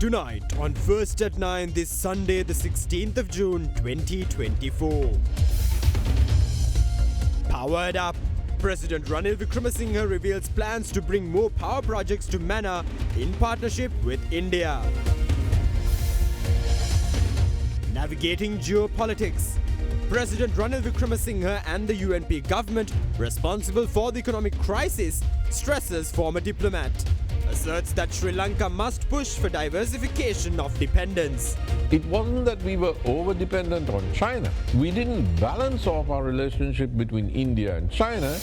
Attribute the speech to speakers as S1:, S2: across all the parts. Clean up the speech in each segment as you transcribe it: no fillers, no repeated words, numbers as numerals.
S1: Tonight on First at 9 this Sunday the 16th of June 2024. Powered up. President Ranil Wickremesinghe reveals plans to bring more power projects to Manna in partnership with India. Navigating geopolitics. President Ranil Wickremesinghe and the UNP government responsible for the economic crisis stresses former diplomat. Asserts that Sri Lanka must push for diversification of dependence.
S2: It wasn't that we were over-dependent on China. We didn't balance off our relationship between India and China.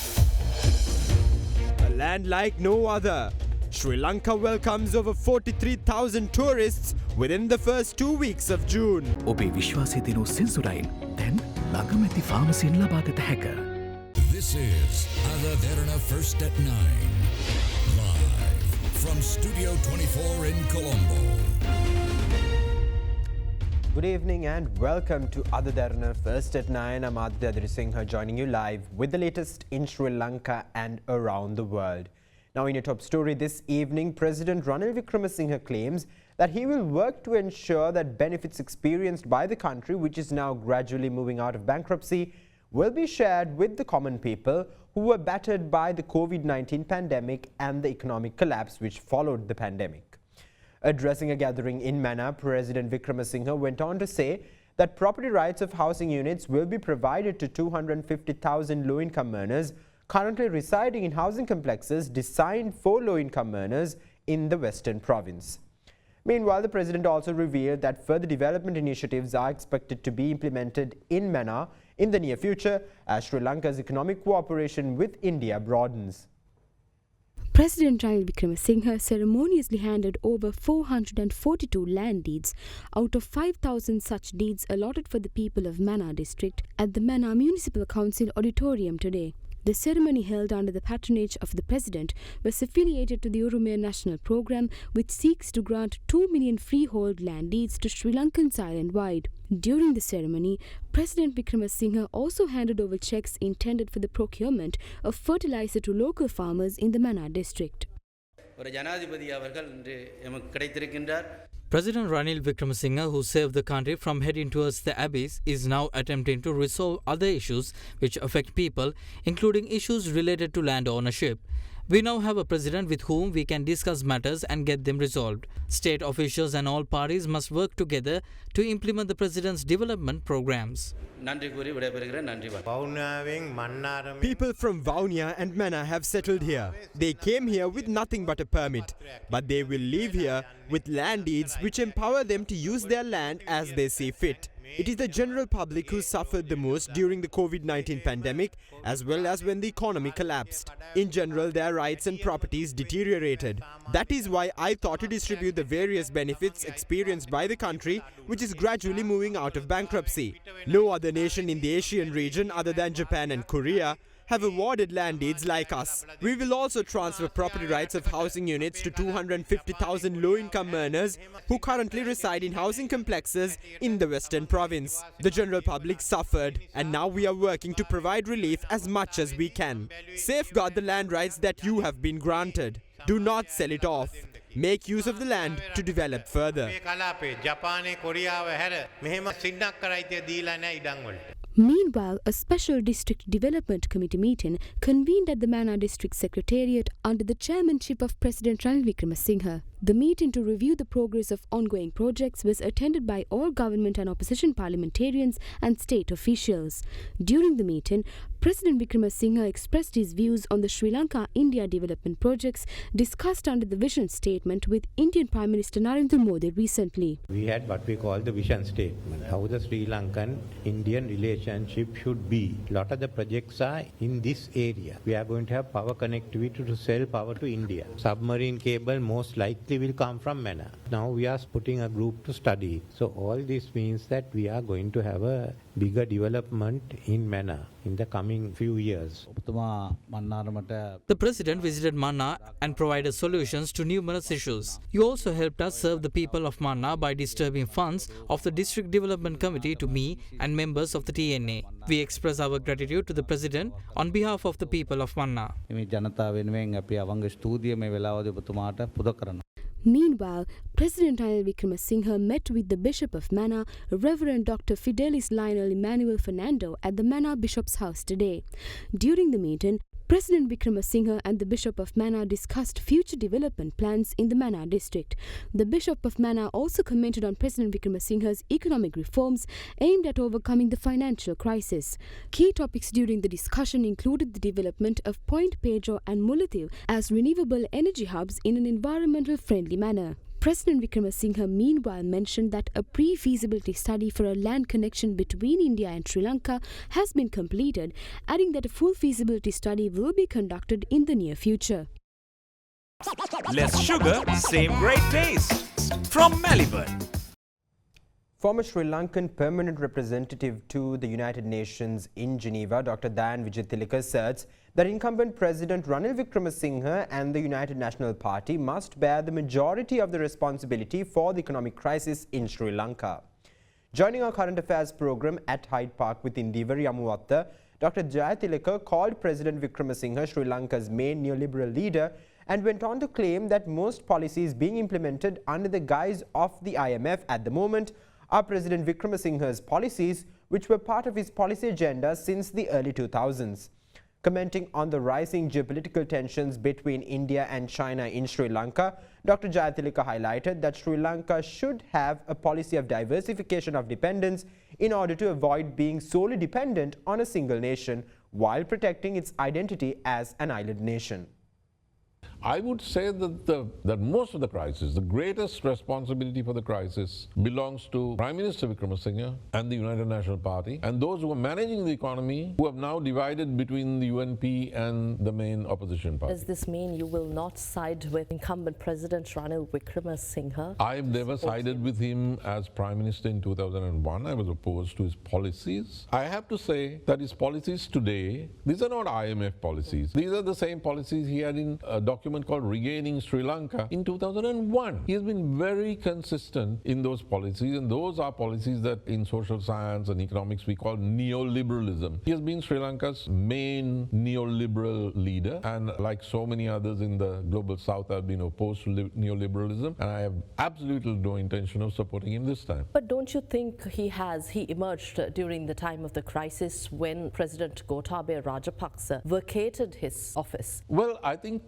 S1: A land like no other. Sri Lanka welcomes over 43,000 tourists within the first 2 weeks of June.
S3: ඔබේ විශ්වාසය දෙනු සෙන්සුරයින් දැන් ළඟමැති ෆාමසියෙන් ලබා ගත හැක.
S4: This is Derana First at 9. Live from Studio 24 in Colombo.
S1: Good evening and welcome to Derana First at 9. I'm Aditya Singh joining you live with the latest in Sri Lanka and around the world. Now in your top story this evening, President Ranil Wickremesinghe claims that he will work to ensure that benefits experienced by the country, which is now gradually moving out of bankruptcy, will be shared with the common people who were battered by the COVID-19 pandemic and the economic collapse which followed the pandemic. Addressing a gathering in Manna, President Wickremesinghe went on to say that property rights of housing units will be provided to 250,000 low-income earners currently residing in housing complexes designed for low-income earners in the Western Province. Meanwhile, the President also revealed that further development initiatives are expected to be implemented in Manna in the near future as Sri Lanka's economic cooperation with India broadens.
S5: President Ranil Wickremesinghe ceremoniously handed over 442 land deeds out of 5,000 such deeds allotted for the people of Manna district at the Manna Municipal Council auditorium today. The ceremony, held under the patronage of the President, was affiliated to the Urumaya National Programme, which seeks to grant 2 million freehold land deeds to Sri Lankans island-wide. During the ceremony, President Wickremesinghe also handed over cheques intended for the procurement of fertilizer to local farmers in the Manna district.
S6: President Ranil Wickremesinghe, who saved the country from heading towards the abyss, is now attempting to resolve other issues which affect people, including issues related to land ownership. We now have a president with whom we can discuss matters and get them resolved. State officials and all parties must work together to implement the president's development programs.
S1: People from Vaunia and Manna have settled here. They came here with nothing but a permit, but they will leave here with land deeds which empower them to use their land as they see fit. It is the general public who suffered the most during the COVID-19 pandemic as well as when the economy collapsed. In general, their rights and properties deteriorated. That is why I thought to distribute the various benefits experienced by the country, which is gradually moving out of bankruptcy. No other nation in the Asian region other than Japan and Korea have awarded land deeds like us. We will also transfer property rights of housing units to 250,000 low-income earners who currently reside in housing complexes in the Western Province. The general public suffered, and now we are working to provide relief as much as we can. Safeguard the land rights that you have been granted. Do not sell it off. Make use of the land to develop further.
S5: Meanwhile, a special district development committee meeting convened at the Manna district secretariat under the chairmanship of President Ranil Wickremesinghe. The meeting to review the progress of ongoing projects was attended by all government and opposition parliamentarians and state officials. During the meeting, President Wickremesinghe expressed his views on the Sri Lanka-India development projects discussed under the vision statement with Indian Prime Minister Narendra Modi recently.
S7: We had what we call the vision statement, how the Sri Lankan-Indian relationship should be. A lot of the projects are in this area. We are going to have power connectivity to sell power to India. Submarine cable most likely will come from Manna. Now we are putting a group to study. So all this means that we are going to have a bigger development in Manna in the coming few years.
S6: The President visited Manna and provided solutions to numerous issues. He also helped us serve the people of Manna by distributing funds of the District Development Committee to me and members of the TNA. We express our gratitude to the President on behalf of the people of Manna.
S5: Meanwhile, President Ranil Wickremesinghe met with the Bishop of Mana, Reverend Dr. Fidelis Lionel Emmanuel Fernando, at the Mana Bishop's house today. During the meeting, President Wickremesinghe and the Bishop of Mana discussed future development plans in the Mana district. The Bishop of Mana also commented on President Wickremesinghe's economic reforms aimed at overcoming the financial crisis. Key topics during the discussion included the development of Point Pedro and Mullaitivu as renewable energy hubs in an environmental friendly manner. President Wickremesinghe meanwhile mentioned that a pre-feasibility study for a land connection between India and Sri Lanka has been completed, adding that a full feasibility study will be conducted in the near future.
S8: Less sugar, same great taste. From Melbourne.
S1: Former Sri Lankan permanent representative to the United Nations in Geneva, Dr. Dan Vijaythilaka, asserts that incumbent President Ranil Wickremesinghe and the United National Party must bear the majority of the responsibility for the economic crisis in Sri Lanka. Joining our current affairs program at Hyde Park with Indiva Yamuwatta, Dr. Jayathilaka called President Wickremesinghe Sri Lanka's main neoliberal leader and went on to claim that most policies being implemented under the guise of the IMF at the moment are President Wickremesinghe's policies, which were part of his policy agenda since the early 2000s. Commenting on the rising geopolitical tensions between India and China in Sri Lanka, Dr. Jayathilaka highlighted that Sri Lanka should have a policy of diversification of dependence in order to avoid being solely dependent on a single nation while protecting its identity as an island nation.
S2: I would say that most of the crisis, the greatest responsibility for the crisis belongs to Prime Minister Wickremesinghe and the United National Party and those who are managing the economy who have now divided between the UNP and the main opposition party.
S9: Does this mean you will not side with incumbent President Ranil Wickremesinghe?
S2: I've never sided with him as Prime Minister in 2001. I was opposed to his policies. I have to say that his policies today, these are not IMF policies. These are the same policies he had in a document called Regaining Sri Lanka in 2001. He has been very consistent in those policies, and those are policies that in social science and economics we call neoliberalism. He has been Sri Lanka's main neoliberal leader, and like so many others in the global south, I've been opposed to neoliberalism, and I have absolutely no intention of supporting him this time.
S9: But don't you think he emerged during the time of the crisis when President Gotabaya Rajapaksa vacated his office?
S2: Well, I think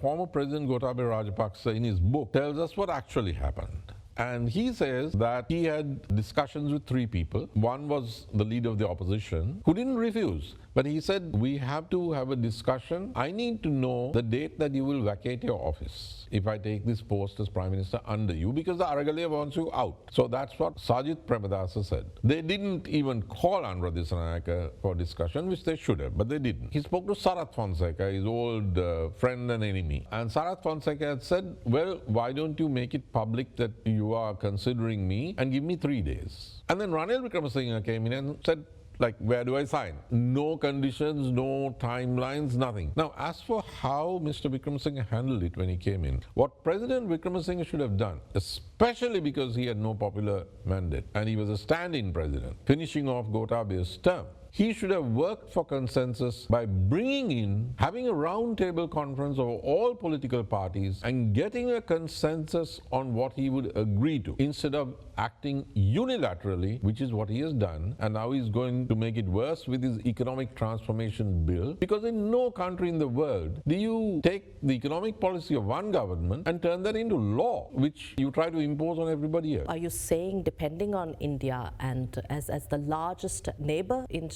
S2: former President Gotabaya Rajapaksa in his book tells us what actually happened. And he says that he had discussions with three people. One was the leader of the opposition who didn't refuse. But he said, we have to have a discussion. I need to know the date that you will vacate your office if I take this post as Prime Minister under you, because the Aragalaya wants you out. So that's what Sajith Premadasa said. They didn't even call Anura Dissanayake for discussion, which they should have, but they didn't. He spoke to Sarath Fonseca, his old friend and enemy. And Sarath Fonseca had said, well, why don't you make it public that you are considering me and give me 3 days? And then Ranil Wickremesinghe came in and said, like, where do I sign? No conditions, no timelines, nothing. Now, as for how Mr. Wickremesinghe handled it when he came in, what President Wickremesinghe should have done, especially because he had no popular mandate and he was a stand-in president, finishing off Gotabaya's term, he should have worked for consensus by having a round-table conference of all political parties and getting a consensus on what he would agree to, instead of acting unilaterally, which is what he has done, and now he's going to make it worse with his economic transformation bill, because in no country in the world do you take the economic policy of one government and turn that into law, which you try to impose on everybody else.
S9: Are you saying, depending on India and as the largest neighbor in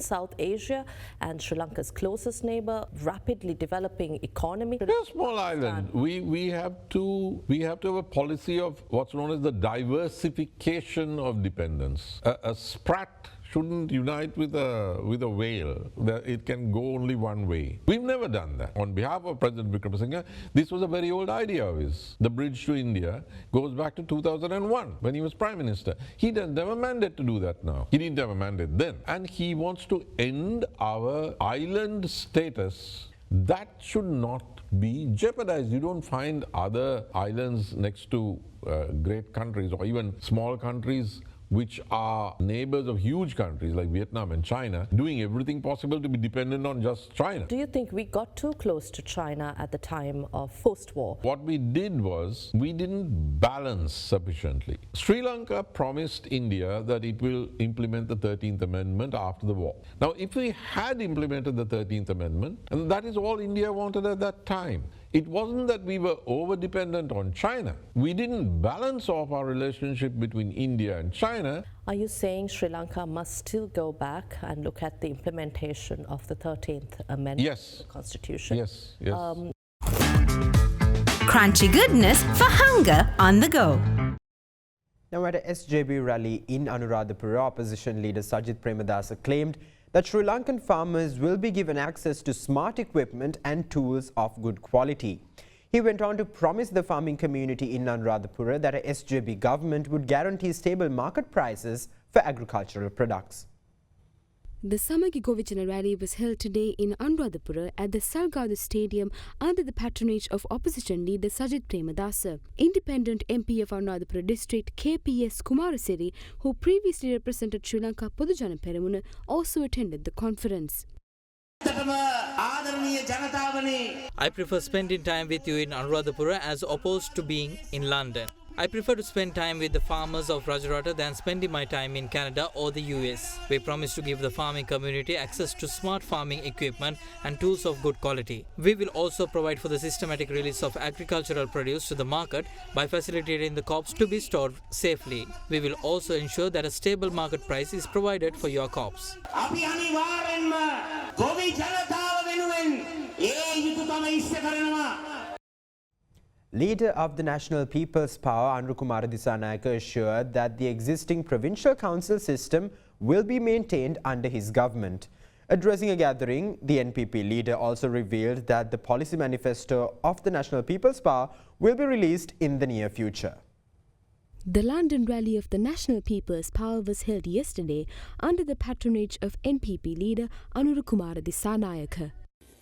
S9: South Asia and Sri Lanka's closest neighbor, rapidly developing economy?
S2: We're a small island. We have to have a policy of what's known as the diversification of dependence. A sprat shouldn't unite with a whale. It can go only one way. We've never done that. On behalf of President Wickremesinghe, this was a very old idea of his. The bridge to India goes back to 2001 when he was Prime Minister. He doesn't have a mandate to do that now. He didn't have a mandate then. And he wants to end our island status. That should not be jeopardized. You don't find other islands next to great countries or even small countries which are neighbors of huge countries like Vietnam and China, doing everything possible to be dependent on just China.
S9: Do you think we got too close to China at the time of post-war?
S2: What we did was we didn't balance sufficiently. Sri Lanka promised India that it will implement the 13th Amendment after the war. Now, if we had implemented the 13th Amendment, and that is all India wanted at that time, it wasn't that we were over-dependent on China. We didn't balance off our relationship between India and China.
S9: Are you saying Sri Lanka must still go back and look at the implementation of the 13th Amendment
S2: Yes.
S9: to the Constitution?
S2: Yes, yes.
S10: Crunchy goodness for hunger on the go.
S1: Now, at a SJB rally in Anuradhapura, opposition leader Sajith Premadasa claimed that Sri Lankan farmers will be given access to smart equipment and tools of good quality. He went on to promise the farming community in Anuradhapura that a SJB government would guarantee stable market prices for agricultural products.
S5: The Samagi Govijana rally was held today in Anuradhapura at the Salgadu Stadium under the patronage of opposition leader Sajith Premadasa. Independent MP of Anuradhapura district KPS Kumarasiri, who previously represented Sri Lanka Podujana Peramuna, also attended the conference.
S6: I prefer spending time with you in Anuradhapura as opposed to being in London. I prefer to spend time with the farmers of Rajarata than spending my time in Canada or the US. We promise to give the farming community access to smart farming equipment and tools of good quality. We will also provide for the systematic release of agricultural produce to the market by facilitating the crops to be stored safely. We will also ensure that a stable market price is provided for your crops.
S1: Leader of the National People's Power, Kumara Disanayake, assured that the existing provincial council system will be maintained under his government. Addressing a gathering, the NPP leader also revealed that the policy manifesto of the National People's Power will be released in the near future.
S5: The London rally of the National People's Power was held yesterday under the patronage of NPP leader Kumara Disanayake.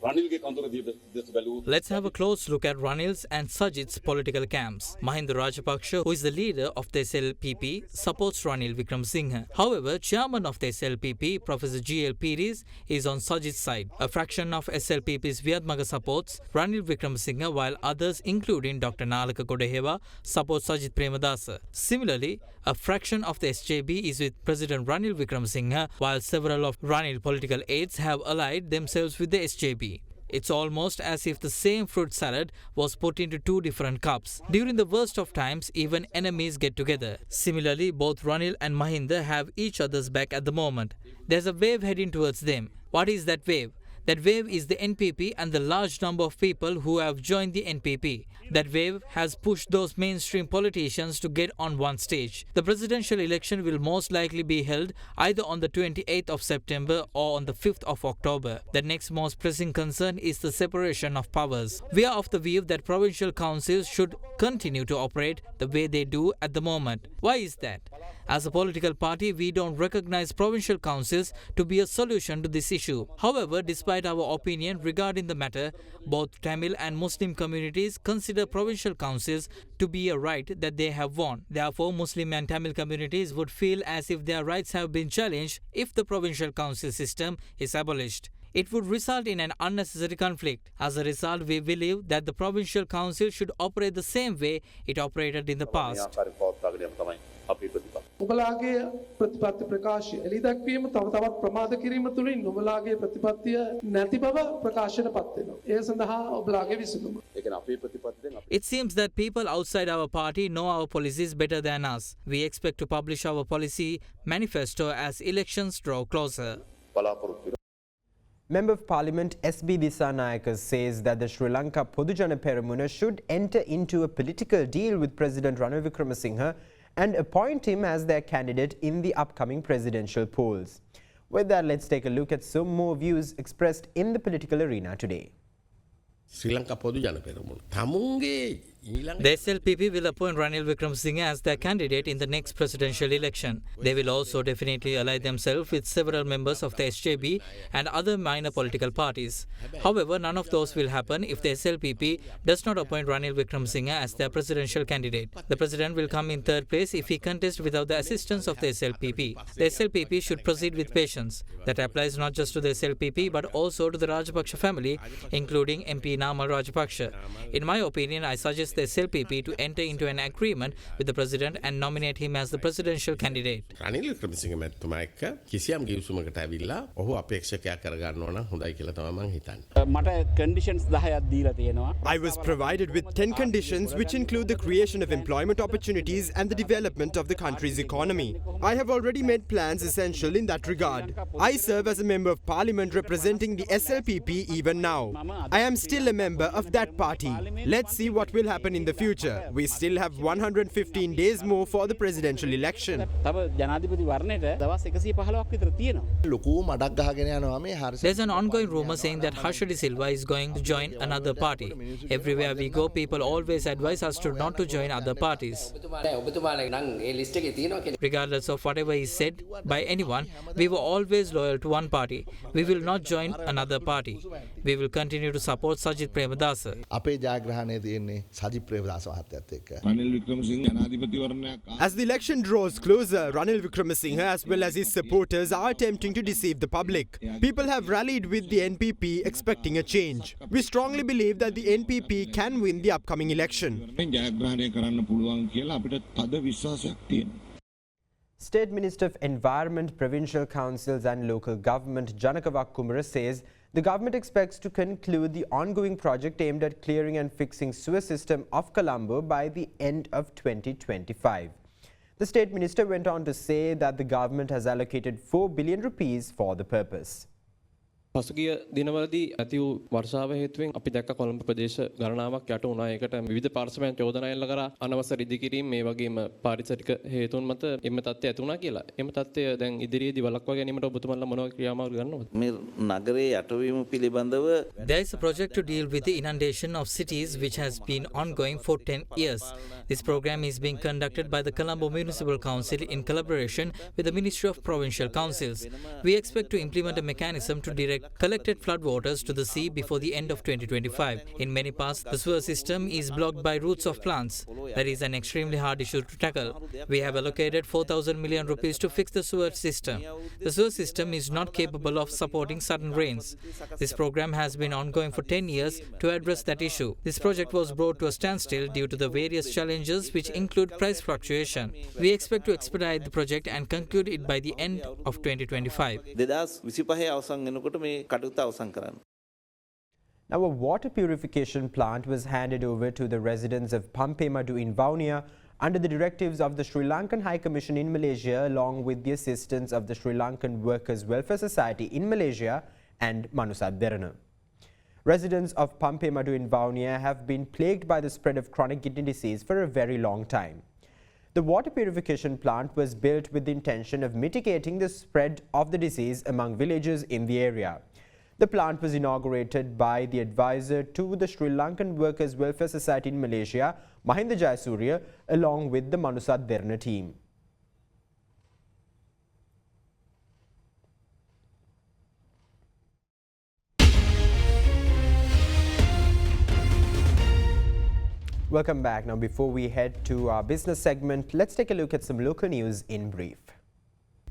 S6: Let's have a close look at Ranil's and Sajith's political camps. Mahinda Rajapaksa, who is the leader of the SLPP, supports Ranil Wickremesinghe. However, chairman of the SLPP, Professor G.L. Pires, is on Sajith's side. A fraction of SLPP's Viadmaga supports Ranil Wickremesinghe, while others, including Dr. Nalaka Godahewa, support Sajith Premadasa. Similarly, a fraction of the SJB is with President Ranil Wickremesinghe, while several of Ranil political aides have allied themselves with the SJB. It's almost as if the same fruit salad was put into two different cups. During the worst of times, even enemies get together. Similarly, both Ranil and Mahinda have each other's back at the moment. There's a wave heading towards them. What is that wave? That wave is the NPP and the large number of people who have joined the NPP. That wave has pushed those mainstream politicians to get on one stage. The presidential election will most likely be held either on the 28th of September or on the 5th of October. The next most pressing concern is the separation of powers. We are of the view that provincial councils should continue to operate the way they do at the moment. Why is that? As a political party, we don't recognize provincial councils to be a solution to this issue. However, despite our opinion regarding the matter, both Tamil and Muslim communities consider provincial councils to be a right that they have won. Therefore, Muslim and Tamil communities would feel as if their rights have been challenged if the provincial council system is abolished. It would result in an unnecessary conflict. As a result, we believe that the provincial council should operate the same way it operated in the past.
S11: ඔබලාගේ ප්‍රතිපත්ති ප්‍රකාශය එළි දැක්වීම තව තවත් ප්‍රමාද කිරීම තුළින් ඔබලාගේ ප්‍රතිපත්තිය නැති බව ප්‍රකාශනපත් වෙනවා. ඒ සඳහා ඔබලාගේ විසඳුම.
S6: It seems that people outside our party know our policies better than us. We expect to publish our policy manifesto as elections draw closer.
S1: Member of Parliament S.B. Disanayake says that the Sri Lanka Podujana Peramuna should enter into a political deal with President Ranil Wickremesinghe and appoint him as their candidate in the upcoming presidential polls. With that, let's take a look at some more views expressed in the political arena today.
S12: ශ්‍රී ලංකා පොදු ජන පෙරමුණ තමුන්ගේ
S6: The SLPP will appoint Ranil Wickremesinghe as their candidate in the next presidential election. They will also definitely ally themselves with several members of the SJB and other minor political parties. However, none of those will happen if the SLPP does not appoint Ranil Wickremesinghe as their presidential candidate. The president will come in third place if he contests without the assistance of the SLPP. The SLPP should proceed with patience. That applies not just to the SLPP but also to the Rajapaksa family, including MP Namal Rajapaksa. In my opinion, I suggest the SLPP to enter into an agreement with the president and nominate him as the presidential candidate.
S12: Ranil Wickremesinghe මැතිතුමා එක්ක කිසියම් ගිවිසුමකට ඇවිල්ලා ඔහු අපේක්ෂකයා කරගන්න ඕන හොඳයි කියලා තමයි මම හිතන්නේ.
S13: මට conditions 10ක් දීලා තියෙනවා.
S1: I was provided with 10 conditions which include the creation of employment opportunities and the development of the country's economy. I have already made plans essential in that regard. I serve as a member of parliament representing the SLPP even now. I am still a member of that party. Let's see what will happen in the future. We still have 115 days more for the presidential election.
S13: තව ජනාධිපති වරණයට දවස් 115ක් විතර තියෙනවා.
S14: ලොකු මඩක් ගහගෙන යනවා මේ Harsha.
S6: There's an ongoing rumor saying that Harsha De Silva is going to join another party. Everywhere we go, people always advise us to not to join other parties. Regardless of whatever is said by anyone, we were always loyal to one party. We will not join another party. We will continue to support Sajith Premadasa.
S14: අපේ ජයග්‍රහණය තියෙන්නේ සජිත් ප්‍රේමදාස මහත්තයත් එක්ක.
S2: රනිල් වික්‍රමසිංහ ජනාධිපති වරණයක්.
S1: As the election draws closer, Ranil Wickremesinghe as well as his supporters are attempting to deceive the public. People have rallied with the NPP expecting a change. We strongly believe that the NPP can win the upcoming election.
S2: ජයග්‍රහණය කරන්න පුළුවන් කියලා අපිට තද විශ්වාසයක් තියෙනවා.
S1: State Minister of Environment, Provincial Councils and Local Government Janaka Vakkumara says the government expects to conclude the ongoing project aimed at clearing and fixing sewer system of Colombo by the end of 2025. The State Minister went on to say that the government has allocated 4 billion rupees for the purpose.
S15: පසුගිය දිනවලදී ඇති වූ වර්ෂාව හේතුවෙන් අපි දැක්ක කොළඹ ප්‍රදේශ ගණනාවක් යට වුණා. ඒකට විවිධ පාර්ශවයන් චෝදනා එල්ල කරා අනවසර ඉදිකිරීම මේ වගේම පාරිසරික හේතුන් මත එම තත්ත්වය ඇති වුණා කියලා. එම තත්ත්වය දැන් ඉදිරියේදී වළක්වා ගැනීමට ඔබතුමන්ලා මොනවා ක්‍රියාමාර්ග ගන්නවද?
S14: මේ නගරයේ යටවීම පිළිබඳව
S6: There is a project to deal with the inundation of cities which has been ongoing for 10 years. This program is being conducted by the Colombo Municipal Council in collaboration with the Ministry of Provincial Councils. We expect to implement a mechanism to direct collected floodwaters to the sea before the end of 2025. In many parts, the sewer system is blocked by roots of plants. That is an extremely hard issue to tackle. We have allocated 4,000 million rupees to fix the sewer system. The sewer system is not capable of supporting sudden rains. This program has been ongoing for 10 years to address that issue. This project was brought to a standstill due to the various challenges which include price fluctuation. We expect to expedite the project and conclude it by the end of 2025.
S14: 2025 අවසන් වෙනකොට මේ කටයුත්ත අවසන් කරන්න.
S1: Now, a water purification plant was handed over to the residents of Pampemadu in Vaunia under the directives of the Sri Lankan High Commission in Malaysia, along with the assistance of the Sri Lankan Workers' Welfare Society in Malaysia and Manusad Derana. Residents of Pampemadu in Vaunia have been plagued by the spread of chronic kidney disease for a very long time. The water purification plant was built with the intention of mitigating the spread of the disease among villagers in the area. The plant was inaugurated by the advisor to the Sri Lankan Workers' Welfare Society in Malaysia, Mahinda Jayasuriya, along with the Manusad Derana team. Welcome back. Now, before we head to our business segment, let's take a look at some local news in brief.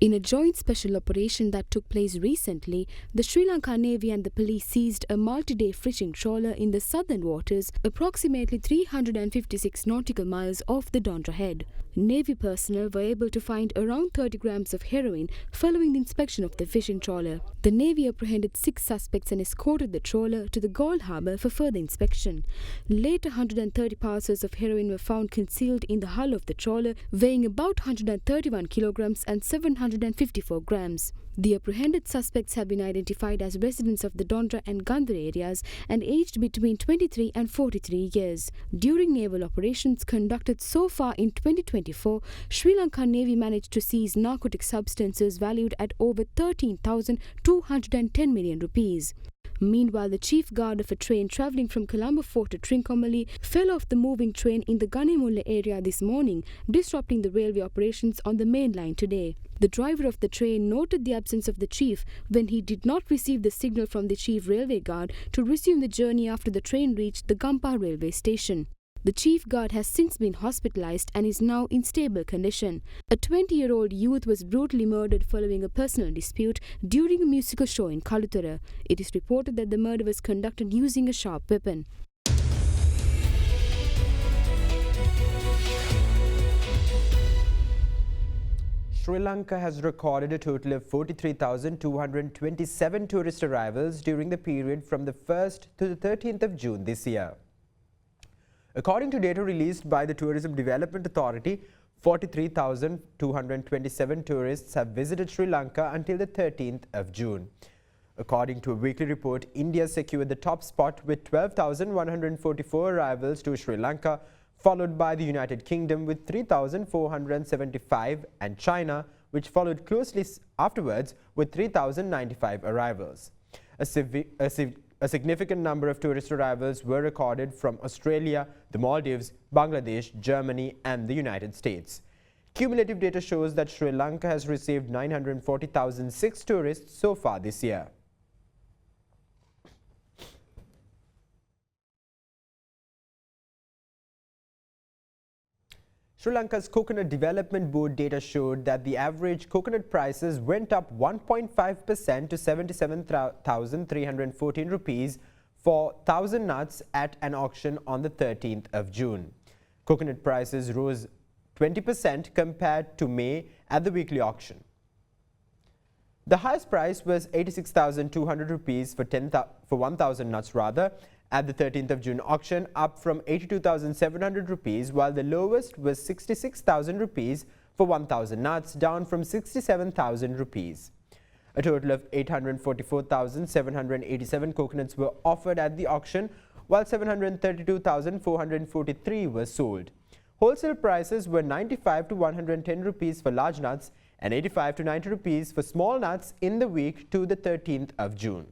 S5: In a joint special operation that took place recently, the Sri Lanka Navy and the police seized a multi-day fishing trawler in the southern waters, approximately 356 nautical miles off the Dondra Head. Navy personnel were able to find around 30 grams of heroin following the inspection of the fishing trawler. The Navy apprehended 6 suspects and escorted the trawler to the Galle Harbour for further inspection. Later, 130 parcels of heroin were found concealed in the hull of the trawler, weighing about 131 kilograms and 754 grams. The apprehended suspects have been identified as residents of the Dondra and Gandhara areas and aged between 23 and 43 years. During naval operations conducted so far in 2024, Sri Lanka Navy managed to seize narcotic substances valued at over 13,210 million rupees. Meanwhile, the chief guard of a train travelling from Colombo Fort to Trincomalee fell off the moving train in the Ganemulla area this morning, disrupting the railway operations on the main line today. The driver of the train noted the absence of the chief when he did not receive the signal from the chief railway guard to resume the journey after the train reached the Gampa railway station. The chief guard has since been hospitalized and is now in stable condition. A 20-year-old youth was brutally murdered following a personal dispute during a musical show in Kaluthara. It is reported that the murder was conducted using a sharp weapon.
S16: Sri Lanka has recorded a total of 43,227 tourist arrivals during the period from the 1st to the 13th of June this year. According to data released by the Tourism Development Authority, 43,227 tourists have visited Sri Lanka until the 13th of June. According to a weekly report, India secured the top spot with 12,144 arrivals to Sri Lanka, followed by the United Kingdom with 3,475 and China, which followed closely afterwards with 3,095 arrivals. A significant number of tourist arrivals were recorded from Australia, the Maldives, Bangladesh, Germany and the United States. Cumulative data shows that Sri Lanka has received 940,006 tourists so far this year. Sri Lanka's Coconut Development Board data showed that the average coconut prices went up 1.5% to 77,314 rupees for 1,000 nuts at an auction on the 13th of June. Coconut prices rose 20% compared to May at the weekly auction. The highest price was 86,200 rupees for 1,000 nuts at the 13th of June auction, up from 82,700 rupees, while the lowest was 66,000 rupees for 1,000 nuts, down from 67,000 rupees. A total of 844,787 coconuts were offered at the auction, while 732,443 were sold. Wholesale prices were 95 to 110 rupees for large nuts and 85 to 90 rupees for small nuts in the week to the 13th of June.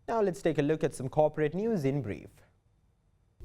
S16: Now let's take a look at some corporate news in brief.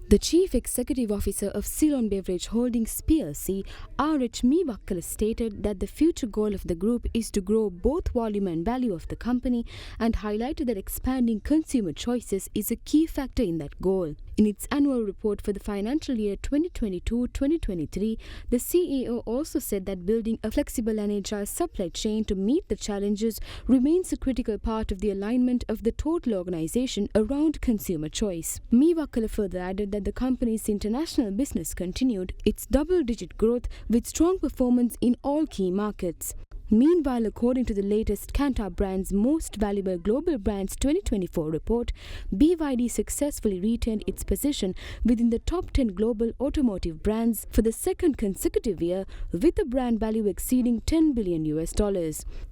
S5: The Chief Executive Officer of Ceylon Beverage Holdings plc, R.H. Meewakkala, stated that the future goal of the group is to grow both volume and value of the company and highlighted that expanding consumer choices is a key factor in that goal. In its annual report for the financial year 2022-2023, the CEO also said that building a flexible and agile supply chain to meet the challenges remains a critical part of the alignment of the total organization around consumer choice. Meewakkala further added that the company's international business continued its double-digit growth with strong performance in all key markets. Meanwhile, according to the latest Kantar Brand's Most Valuable Global Brands 2024 report, BYD successfully retained its position within the top 10 global automotive brands for the second consecutive year, with the brand value exceeding $10 billion.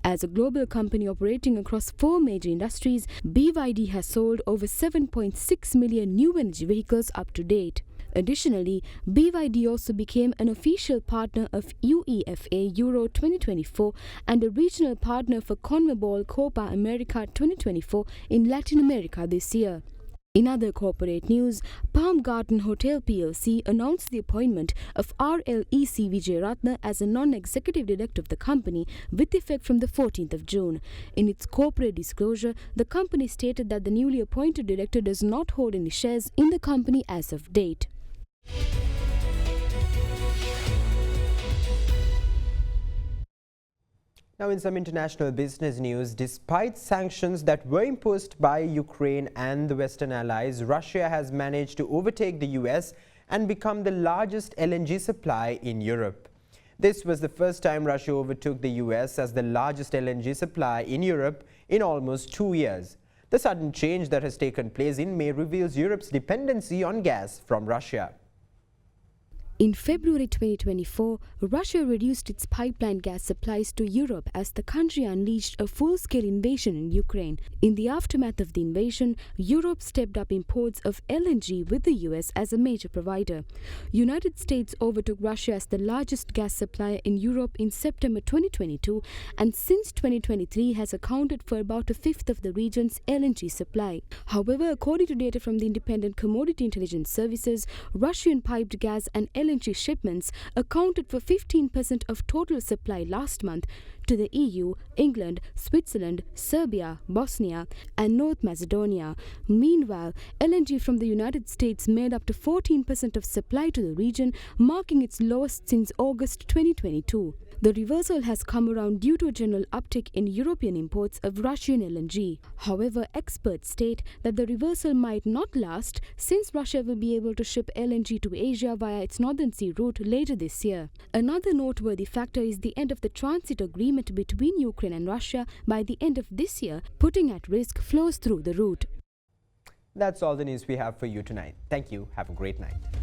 S5: As a global company operating across 4 major industries, BYD has sold over 7.6 million new energy vehicles up to date. Additionally, BYD also became an official partner of UEFA Euro 2024 and a regional partner for CONMEBOL Copa America 2024 in Latin America this year. In other corporate news, Palm Garden Hotel plc announced the appointment of RLEC Vijayaratna as a non-executive director of the company with effect from the 14th of June. In its corporate disclosure, the company stated that the newly appointed director does not hold any shares in the company as of date.
S16: Now in some international business news, despite sanctions that were imposed by Ukraine and the Western allies, Russia has managed to overtake the US and become the largest LNG supply in Europe. This was the first time Russia overtook the US as the largest LNG supply in Europe in almost 2 years. The sudden change that has taken place in May reveals Europe's dependency on gas from Russia.
S5: In February 2024, Russia reduced its pipeline gas supplies to Europe as the country unleashed a full-scale invasion in Ukraine. In the aftermath of the invasion, Europe stepped up imports of LNG with the US as a major provider. United States overtook Russia as the largest gas supplier in Europe in September 2022 and since 2023 has accounted for about a fifth of the region's LNG supply. However, according to data from the Independent Commodity Intelligence Services, Russian piped gas and LNG shipments accounted for 15% of total supply last month to the EU, England, Switzerland, Serbia, Bosnia, and North Macedonia. Meanwhile, LNG from the United States made up to 14% of supply to the region, marking its lowest since August 2022. The reversal has come around due to a general uptick in European imports of Russian LNG. However, experts state that the reversal might not last since Russia will be able to ship LNG to Asia via its Northern Sea route later this year. Another noteworthy factor is the end of the transit agreement between Ukraine and Russia by the end of this year, putting at risk flows through the route.
S16: That's all the news we have for you tonight. Thank you. Have a great night.